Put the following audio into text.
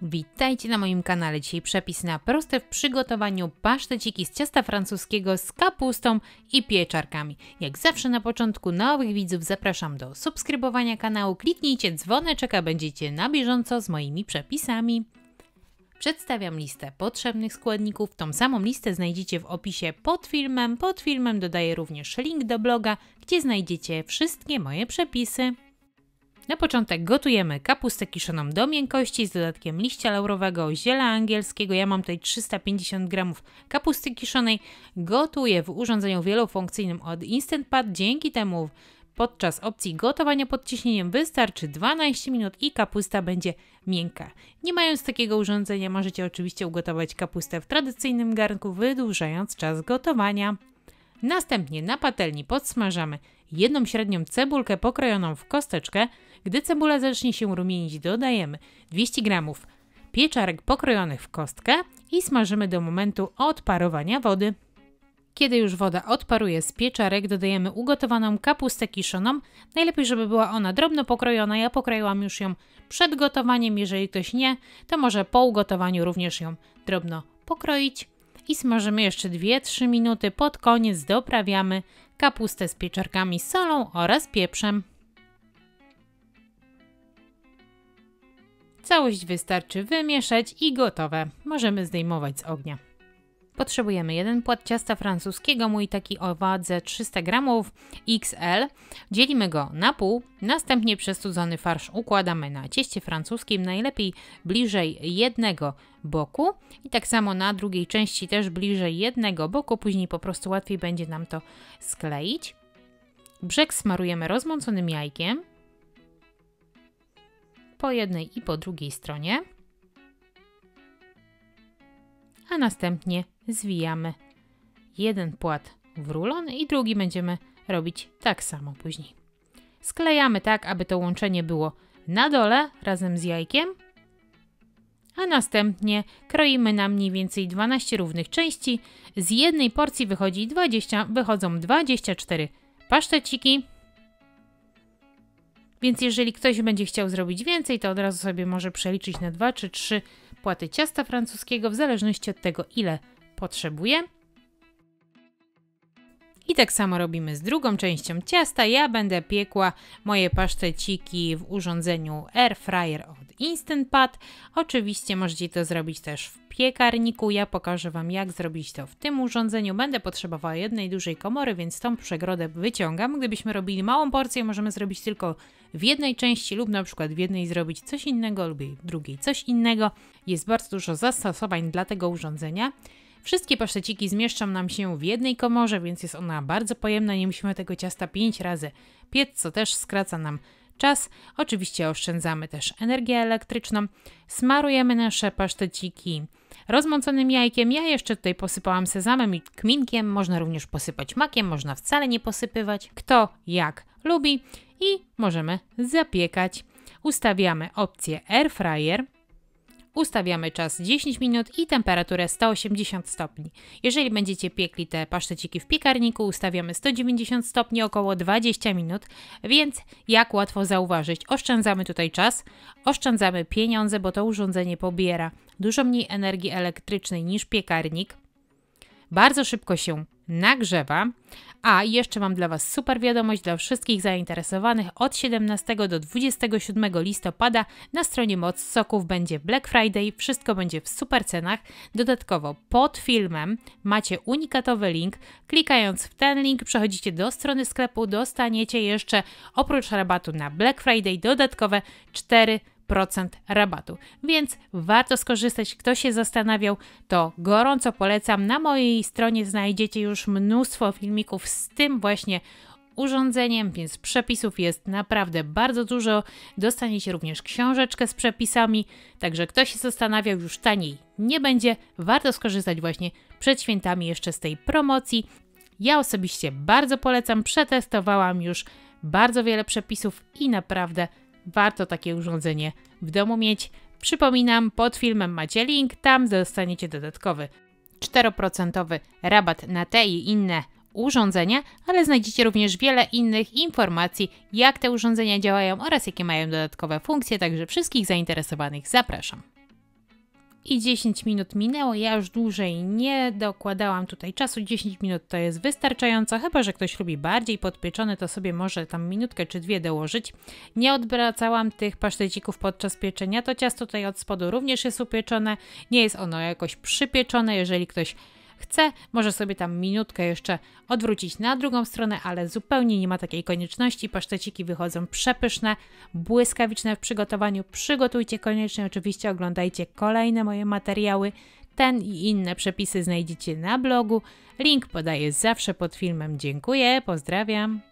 Witajcie na moim kanale. Dzisiaj przepis na proste w przygotowaniu paszteciki z ciasta francuskiego z kapustą i pieczarkami. Jak zawsze na początku nowych widzów zapraszam do subskrybowania kanału. Kliknijcie dzwoneczek, a będziecie na bieżąco z moimi przepisami. Przedstawiam listę potrzebnych składników. Tą samą listę znajdziecie w opisie pod filmem. Pod filmem dodaję również link do bloga, gdzie znajdziecie wszystkie moje przepisy. Na początek gotujemy kapustę kiszoną do miękkości z dodatkiem liścia laurowego, ziela angielskiego. Ja mam tutaj 350 g kapusty kiszonej. Gotuję w urządzeniu wielofunkcyjnym od Instant Pot. Dzięki temu podczas opcji gotowania pod ciśnieniem wystarczy 12 minut i kapusta będzie miękka. Nie mając takiego urządzenia możecie oczywiście ugotować kapustę w tradycyjnym garnku, wydłużając czas gotowania. Następnie na patelni podsmażamy jedną średnią cebulkę pokrojoną w kosteczkę. Gdy cebula zacznie się rumienić, dodajemy 200 g pieczarek pokrojonych w kostkę i smażymy do momentu odparowania wody. Kiedy już woda odparuje z pieczarek, dodajemy ugotowaną kapustę kiszoną. Najlepiej, żeby była ona drobno pokrojona. Ja pokroiłam już ją przed gotowaniem. Jeżeli ktoś nie, to może po ugotowaniu również ją drobno pokroić. I smażymy jeszcze 2-3 minuty. Pod koniec doprawiamy kapustę z pieczarkami, solą oraz pieprzem. Całość wystarczy wymieszać i gotowe. Możemy zdejmować z ognia. Potrzebujemy jeden płat ciasta francuskiego, mój taki o wadze 300 g XL. Dzielimy go na pół, następnie przestudzony farsz układamy na cieście francuskim, najlepiej bliżej jednego boku i tak samo na drugiej części też bliżej jednego boku, później po prostu łatwiej będzie nam to skleić. Brzeg smarujemy rozmąconym jajkiem po jednej i po drugiej stronie, a następnie zwijamy jeden płat w rulon i drugi będziemy robić tak samo później. Sklejamy tak, aby to łączenie było na dole razem z jajkiem, a następnie kroimy na mniej więcej 12 równych części. Z jednej porcji wychodzą 24 paszteciki. Więc jeżeli ktoś będzie chciał zrobić więcej, to od razu sobie może przeliczyć na 2 czy 3 płaty ciasta francuskiego, w zależności od tego, ile potrzebuje. I tak samo robimy z drugą częścią ciasta. Ja będę piekła moje paszteciki w urządzeniu Air Fryer od Instant Pot. Oczywiście możecie to zrobić też w piekarniku. Ja pokażę Wam, jak zrobić to w tym urządzeniu. Będę potrzebowała jednej dużej komory, więc tą przegrodę wyciągam. Gdybyśmy robili małą porcję, możemy zrobić tylko w jednej części lub na przykład w jednej zrobić coś innego lub w drugiej coś innego. Jest bardzo dużo zastosowań dla tego urządzenia. Wszystkie paszteciki zmieszczą nam się w jednej komorze, więc jest ona bardzo pojemna. Nie musimy tego ciasta 5 razy piec, co też skraca nam czas. Oczywiście oszczędzamy też energię elektryczną. Smarujemy nasze paszteciki rozmąconym jajkiem. Ja jeszcze tutaj posypałam sezamem i kminkiem. Można również posypać makiem, można wcale nie posypywać. Kto jak lubi i możemy zapiekać. Ustawiamy opcję Air Fryer. Ustawiamy czas 10 minut i temperaturę 180 stopni. Jeżeli będziecie piekli te paszteciki w piekarniku, ustawiamy 190 stopni, około 20 minut, więc jak łatwo zauważyć, oszczędzamy tutaj czas, oszczędzamy pieniądze, bo to urządzenie pobiera dużo mniej energii elektrycznej niż piekarnik. Bardzo szybko się nagrzewa, a jeszcze mam dla Was super wiadomość dla wszystkich zainteresowanych. Od 17 do 27 listopada na stronie Moc Soków będzie Black Friday, wszystko będzie w super cenach. Dodatkowo pod filmem macie unikatowy link. Klikając w ten link przechodzicie do strony sklepu, dostaniecie jeszcze oprócz rabatu na Black Friday dodatkowe 4% rabatu, więc warto skorzystać. Kto się zastanawiał, to gorąco polecam. Na mojej stronie znajdziecie już mnóstwo filmików z tym właśnie urządzeniem, więc przepisów jest naprawdę bardzo dużo. Dostaniecie również książeczkę z przepisami, także kto się zastanawiał, już taniej nie będzie. Warto skorzystać właśnie przed świętami jeszcze z tej promocji. Ja osobiście bardzo polecam, przetestowałam już bardzo wiele przepisów i naprawdę warto takie urządzenie w domu mieć. Przypominam, pod filmem macie link, tam dostaniecie dodatkowy 4% rabat na te i inne urządzenia, ale znajdziecie również wiele innych informacji, jak te urządzenia działają oraz jakie mają dodatkowe funkcje, także wszystkich zainteresowanych zapraszam. I 10 minut minęło, ja już dłużej nie dokładałam tutaj czasu, 10 minut to jest wystarczająco, chyba że ktoś lubi bardziej podpieczone, to sobie może tam minutkę czy dwie dołożyć. Nie odwracałam tych pasztecików podczas pieczenia, to ciasto tutaj od spodu również jest upieczone, nie jest ono jakoś przypieczone, jeżeli ktoś chce, może sobie tam minutkę jeszcze odwrócić na drugą stronę, ale zupełnie nie ma takiej konieczności. Paszteciki wychodzą przepyszne, błyskawiczne w przygotowaniu. Przygotujcie koniecznie, oczywiście oglądajcie kolejne moje materiały. Ten i inne przepisy znajdziecie na blogu. Link podaję zawsze pod filmem. Dziękuję, pozdrawiam.